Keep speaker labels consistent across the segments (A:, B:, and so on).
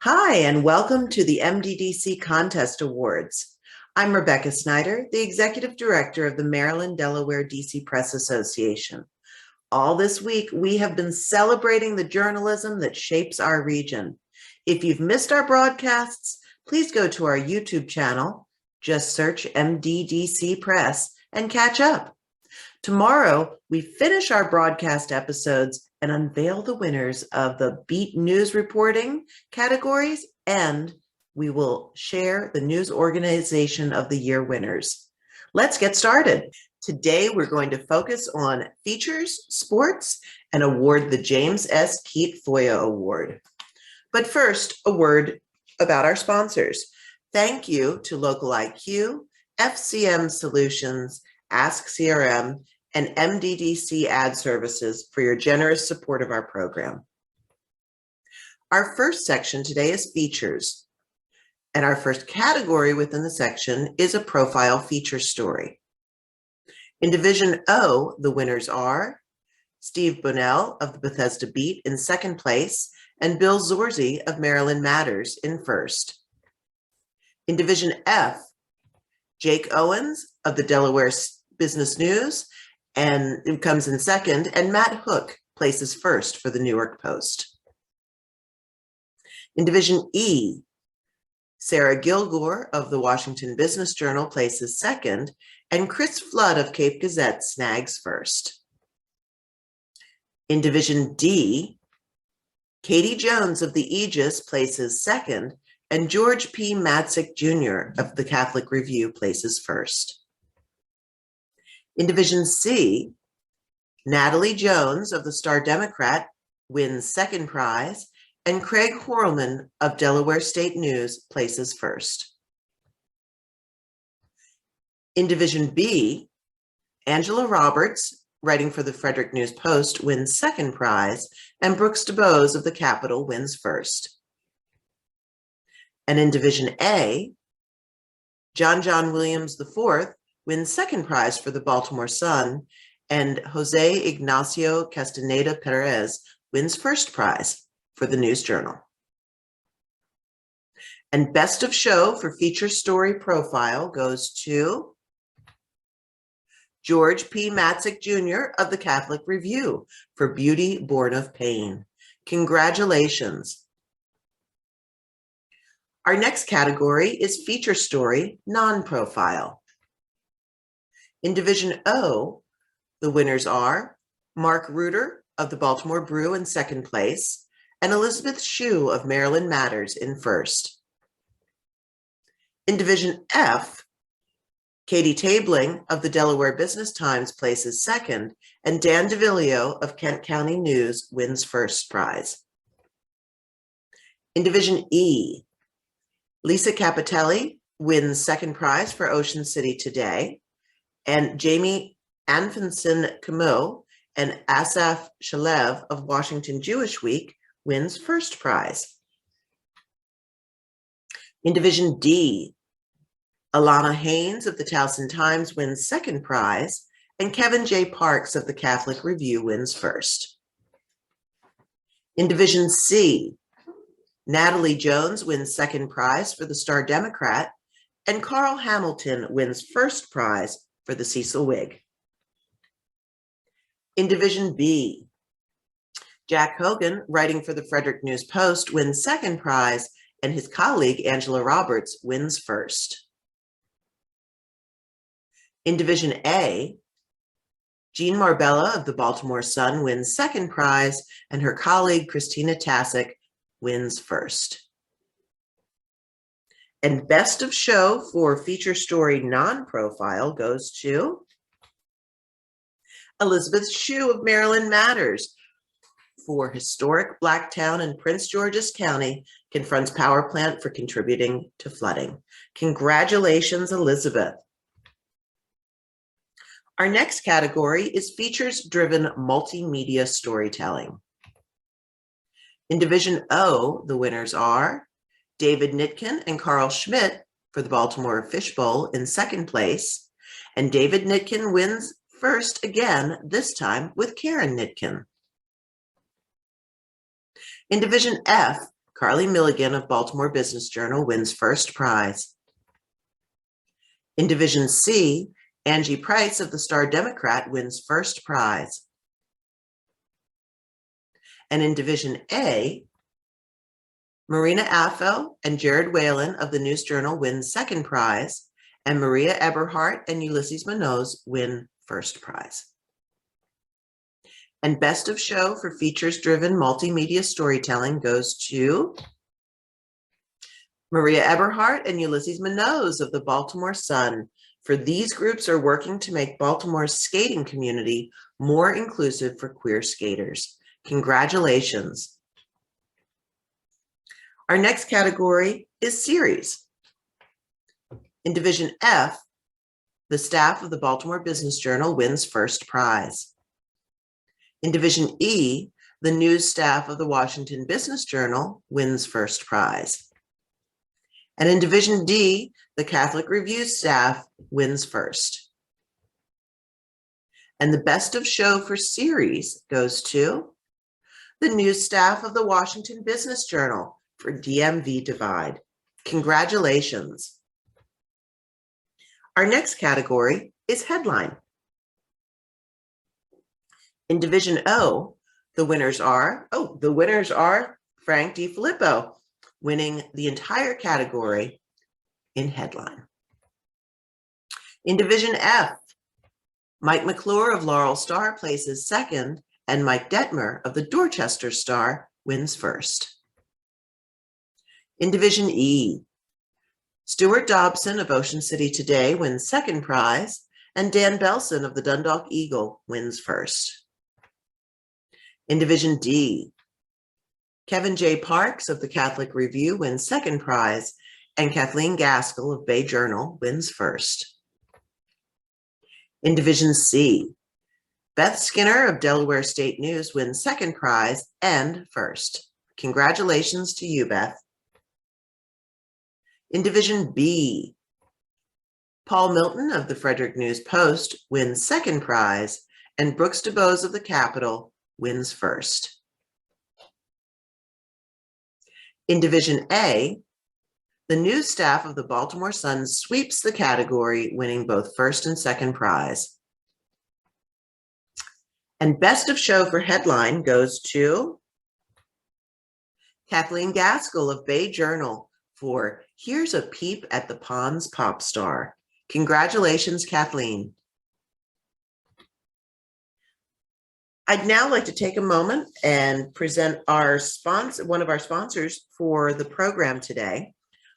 A: Hi, and welcome to the MDDC Contest Awards. I'm Rebecca Snyder, the Executive Director of the Maryland-Delaware DC Press Association. All this week, we have been celebrating the journalism that shapes our region. If you've missed our broadcasts, please go to our YouTube channel, just search MDDC Press, and catch up. Tomorrow, we finish our broadcast episodes and unveil the winners of the Beat News Reporting categories, and we will share the News Organization of the Year winners. Let's get started. Today, we're going to focus on features, sports, and award the James S. Keate FOIA Award. But first, a word about our sponsors. Thank you to Local IQ, FCM Solutions, Ask CRM, and MDDC Ad Services for your generous support of our program. Our first section today is features, and our first category within the section is a profile feature story. In Division O, the winners are Steve Bunnell of the Bethesda Beat in second place, and Bill Zorzi of Maryland Matters in first. In Division F, Jake Owens of the Delaware Business News and it comes in second, and Matt Hook places first for the Newark Post. In Division E, Sarah Gilgore of the Washington Business Journal places second, and Chris Flood of Cape Gazette snags first. In Division D, Katie Jones of the Aegis places second, and George P. Matzik Jr. of the Catholic Review places first. In Division C, Natalie Jones of the Star Democrat wins second prize, and Craig Horlman of Delaware State News places first. In Division B, Angela Roberts, writing for the Frederick News Post, wins second prize, and Brooks DeBose of the Capitol wins first. And in Division A, John Williams IV wins second prize for the Baltimore Sun, and Jose Ignacio Castaneda Perez wins first prize for the News Journal. And best of show for feature story profile goes to George P. Matzik Jr. of the Catholic Review for Beauty Born of Pain. Congratulations. Our next category is feature story non-profile. In Division O, the winners are Mark Reuter of the Baltimore Brew in second place, and Elizabeth Shue of Maryland Matters in first. In Division F, Katie Tabling of the Delaware Business Times places second, and Dan DeVillio of Kent County News wins first prize. In Division E, Lisa Capitelli wins second prize for Ocean City Today, and Jamie Anfinson-Camo and Asaf Shalev of Washington Jewish Week wins first prize. In Division D, Alana Haynes of the Towson Times wins second prize, and Kevin J. Parks of the Catholic Review wins first. In Division C, Natalie Jones wins second prize for the Star Democrat, and Carl Hamilton wins first prize for the Cecil Whig. In Division B, Jack Hogan, writing for the Frederick News Post, wins second prize, and his colleague Angela Roberts wins first. In Division A, Jean Marbella of the Baltimore Sun wins second prize, and her colleague Christina Tasic wins first. And best of show for feature story non-profile goes to Elizabeth Shue of Maryland Matters for Historic Blacktown in Prince George's County confronts power plant for contributing to flooding. Congratulations, Elizabeth. Our next category is features-driven multimedia storytelling. In Division O, the winners are David Nitkin and Carl Schmidt for the Baltimore Fishbowl in second place, and David Nitkin wins first again, this time with Karen Nitkin. In Division F, Carly Milligan of Baltimore Business Journal wins first prize. In Division C, Angie Price of the Star Democrat wins first prize. And in Division A, Marina Affel and Jared Whalen of the News Journal win second prize, and Maria Eberhardt and Ulysses Munoz win first prize. And Best of Show for features-driven multimedia storytelling goes to Maria Eberhardt and Ulysses Munoz of the Baltimore Sun, for these groups are working to make Baltimore's skating community more inclusive for queer skaters. Congratulations. Our next category is series. In Division F, the staff of the Baltimore Business Journal wins first prize. In Division E, the news staff of the Washington Business Journal wins first prize. And in Division D, the Catholic Review staff wins first. And the Best of Show for series goes to the news staff of the Washington Business Journal for DMV Divide. Congratulations. Our next category is headline. In Division O, the winners are Frank DiFilippo, winning the entire category in headline. In Division F, Mike McClure of Laurel Star places second, and Mike Detmer of the Dorchester Star wins first. In Division E, Stuart Dobson of Ocean City Today wins second prize, and Dan Belson of the Dundalk Eagle wins first. In Division D, Kevin J. Parks of the Catholic Review wins second prize, and Kathleen Gaskell of Bay Journal wins first. In Division C, Beth Skinner of Delaware State News wins second prize and first. Congratulations to you, Beth. In Division B, Paul Milton of the Frederick News Post wins second prize, and Brooks DeBose of the Capitol wins first. In Division A, the news staff of the Baltimore Sun sweeps the category, winning both first and second prize. And Best of Show for headline goes to Kathleen Gaskell of Bay Journal for Here's a Peep at the Ponds Pop Star. Congratulations, Kathleen. I'd now like to take a moment and present one of our sponsors for the program today.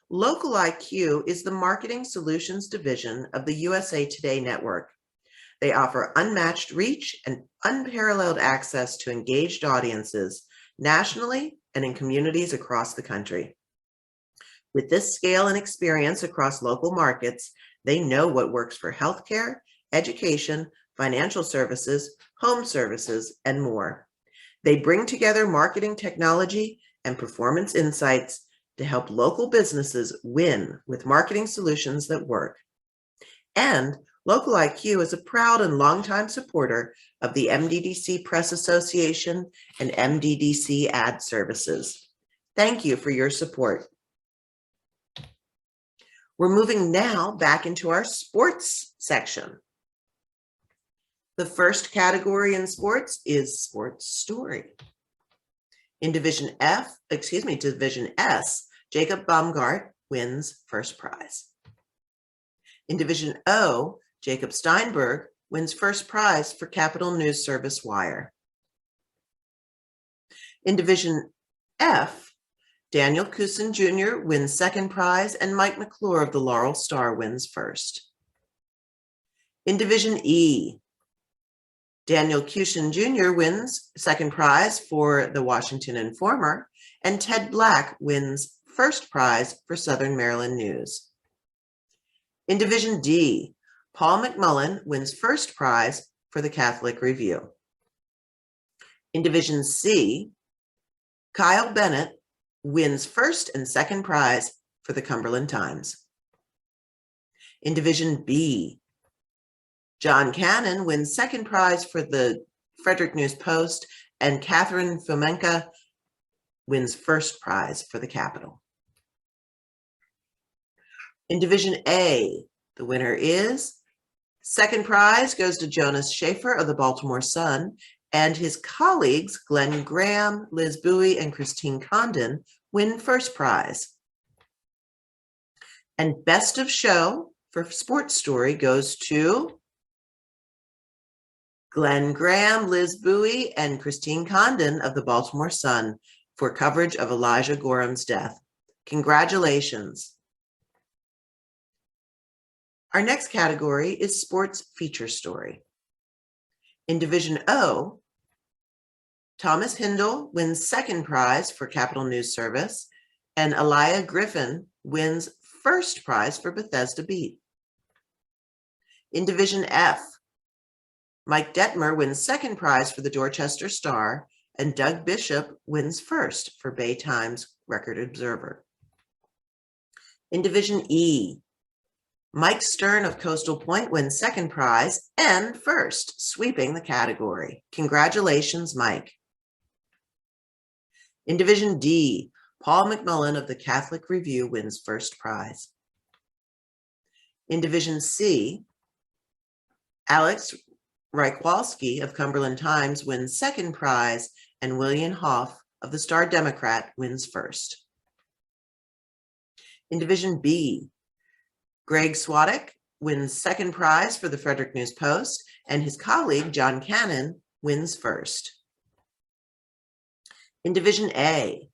A: Local IQ is the marketing solutions division of the USA Today Network. They offer unmatched reach and unparalleled access to engaged audiences nationally and in communities across the country. With this scale and experience across local markets, they know what works for healthcare, education, financial services, home services, and more. They bring together marketing technology and performance insights to help local businesses win with marketing solutions that work. And Local IQ is a proud and longtime supporter of the MDDC Press Association and MDDC Ad Services. Thank you for your support. We're moving now back into our sports section. The first category in sports is sports story. In Division S, Jacob Baumgart wins first prize. In Division O, Jacob Steinberg wins first prize for Capital News Service Wire. In Division F, Daniel Cousin Jr. wins second prize, and Mike McClure of the Laurel Star wins first. In Division E, Daniel Cousin Jr. wins second prize for the Washington Informer, and Ted Black wins first prize for Southern Maryland News. In Division D, Paul McMullen wins first prize for the Catholic Review. In Division C, Kyle Bennett wins first and second prize for the Cumberland Times. In Division B, John Cannon wins second prize for the Frederick News Post, and Catherine Fomenka wins first prize for the Capitol. In Division A, the winner is second prize goes to Jonas Schaefer of the Baltimore Sun, and his colleagues, Glenn Graham, Liz Bowie, and Christine Condon, win first prize. And best of show for sports story goes to Glenn Graham, Liz Bowie, and Christine Condon of the Baltimore Sun for coverage of Elijah Gorham's death. Congratulations. Our next category is sports feature story. In Division O, Thomas Hindle wins second prize for Capitol News Service, and Elia Griffin wins first prize for Bethesda Beat. In Division F, Mike Detmer wins second prize for the Dorchester Star, and Doug Bishop wins first for Bay Times Record Observer. In Division E, Mike Stern of Coastal Point wins second prize and first, sweeping the category. Congratulations, Mike. In Division D, Paul McMullen of the Catholic Review wins first prize. In Division C, Alex Reichwalski of Cumberland Times wins second prize, and William Hoff of the Star Democrat wins first. In Division B, Greg Swadek wins second prize for the Frederick News Post, and his colleague, John Cannon, wins first. In Division A,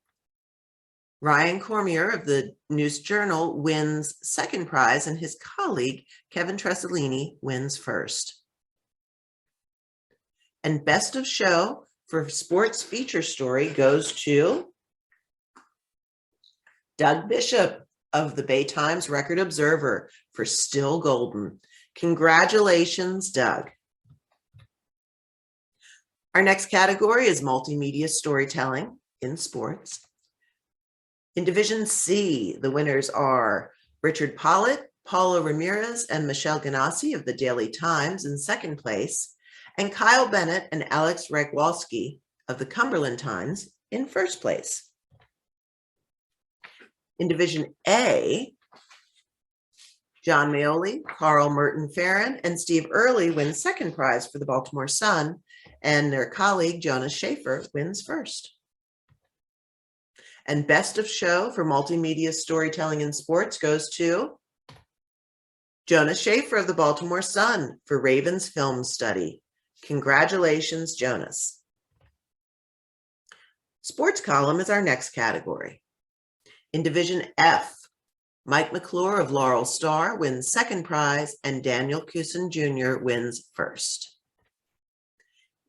A: Ryan Cormier of the News Journal wins second prize, and his colleague, Kevin Tressolini, wins first. And best of show for sports feature story goes to Doug Bishop of the Bay Times Record Observer for Still Golden. Congratulations, Doug. Our next category is multimedia storytelling in sports. In Division C, the winners are Richard Pollitt, Paula Ramirez, and Michelle Ganassi of the Daily Times in second place, and Kyle Bennett and Alex Reichwalski of the Cumberland Times in first place. In Division A, John Maioli, Carl Merton Farron, and Steve Early win second prize for the Baltimore Sun, and their colleague Jonas Schaefer wins first. And best of show for multimedia storytelling in sports goes to Jonas Schaefer of the Baltimore Sun for Ravens Film Study. Congratulations, Jonas. Sports column is our next category. In Division F, Mike McClure of Laurel Star wins second prize, and Daniel Cusin Jr. wins first.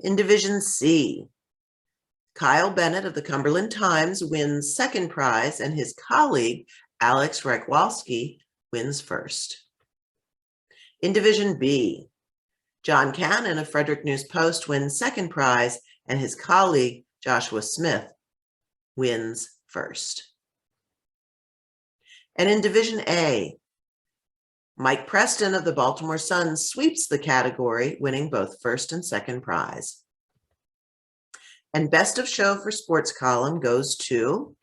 A: In Division C, Kyle Bennett of the Cumberland Times wins second prize, and his colleague, Alex Reichwalski, wins first. In Division B, John Cannon of Frederick News Post wins second prize, and his colleague, Joshua Smith, wins first. And in Division A, Mike Preston of the Baltimore Sun sweeps the category, winning both first and second prize. And best of show for sports column goes to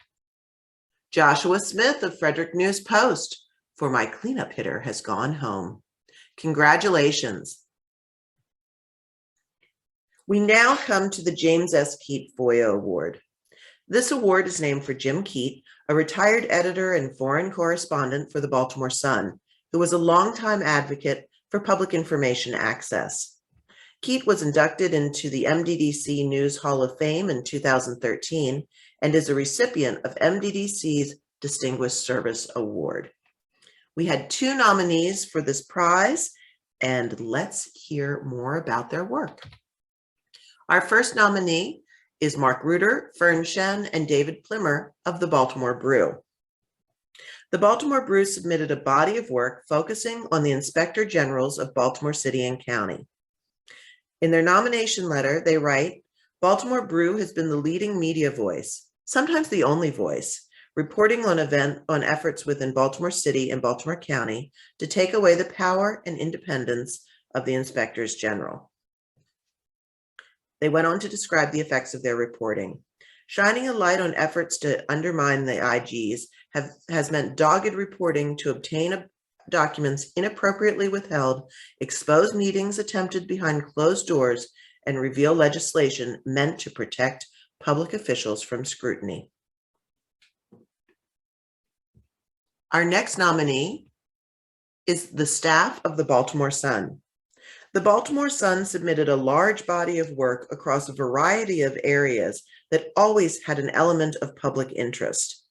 A: Joshua Smith of Frederick News Post for My Cleanup Hitter Has Gone Home. Congratulations. We now come to the James S. Keate FOIA Award. This award is named for Jim Keate, a retired editor and foreign correspondent for the Baltimore Sun, who was a longtime advocate for public information access. Keate was inducted into the MDDC News Hall of Fame in 2013 and is a recipient of MDDC's Distinguished Service Award. We had 2 nominees for this prize, and let's hear more about their work. Our first nominee is Mark Reuter, Fern Shen, and David Plimmer of the Baltimore Brew. The Baltimore Brew submitted a body of work focusing on the Inspector Generals of Baltimore City and County. In their nomination letter, they write, Baltimore Brew has been the leading media voice, sometimes the only voice, reporting on efforts within Baltimore City and Baltimore County to take away the power and independence of the Inspectors General. They went on to describe the effects of their reporting. Shining a light on efforts to undermine the IGs has meant dogged reporting to obtain documents inappropriately withheld, expose meetings attempted behind closed doors, and reveal legislation meant to protect public officials from scrutiny. Our next nominee is the staff of the Baltimore Sun. The Baltimore Sun submitted a large body of work across a variety of areas that always had an element of public interest.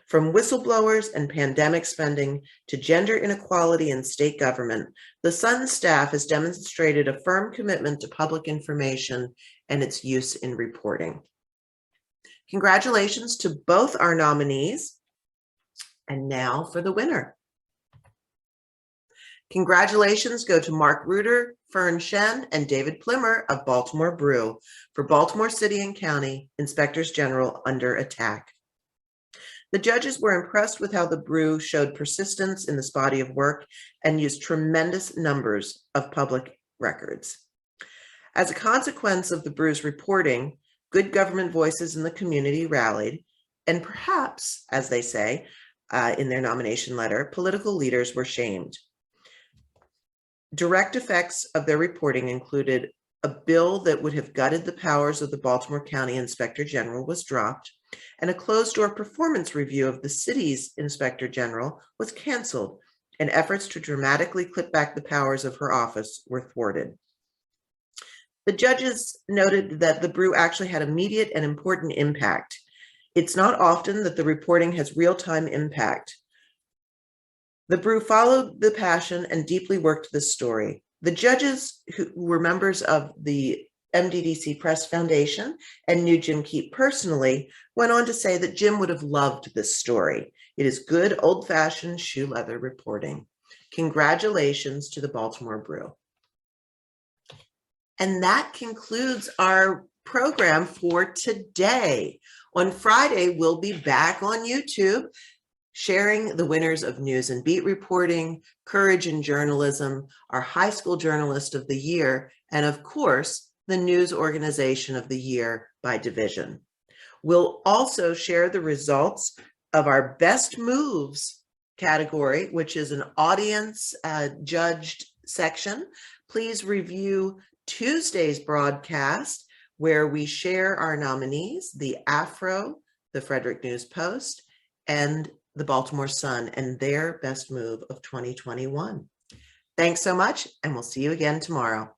A: From whistleblowers and pandemic spending to gender inequality in state government, the Sun staff has demonstrated a firm commitment to public information and its use in reporting. Congratulations to both our nominees. And now for the winner. Congratulations go to Mark Reuter, Fern Shen, and David Plimmer of Baltimore Brew for Baltimore City and County Inspectors General under attack. The judges were impressed with how the Brew showed persistence in this body of work and used tremendous numbers of public records. As a consequence of the Brew's reporting, good government voices in the community rallied, and perhaps, as they say in their nomination letter, political leaders were shamed. Direct effects of their reporting included a bill that would have gutted the powers of the Baltimore County Inspector General was dropped, and a closed-door performance review of the city's Inspector General was canceled, and efforts to dramatically clip back the powers of her office were thwarted. The judges noted that the Brew actually had immediate and important impact. It's not often that the reporting has real-time impact. The Brew followed the passion and deeply worked this story. The judges, who were members of the MDDC Press Foundation and knew Jim Keate personally, went on to say that Jim would have loved this story. It is good old-fashioned shoe leather reporting. Congratulations to the Baltimore Brew. And that concludes our program for today. On Friday, we'll be back on YouTube sharing the winners of News and Beat Reporting, Courage in Journalism, our High School Journalist of the Year, and of course, the News Organization of the Year by division. We'll also share the results of our Best Moves category, which is an audience judged section. Please review Tuesday's broadcast, where we share our nominees, the Afro, the Frederick News Post, and the Baltimore Sun, and their best move of 2021. Thanks so much, and we'll see you again tomorrow.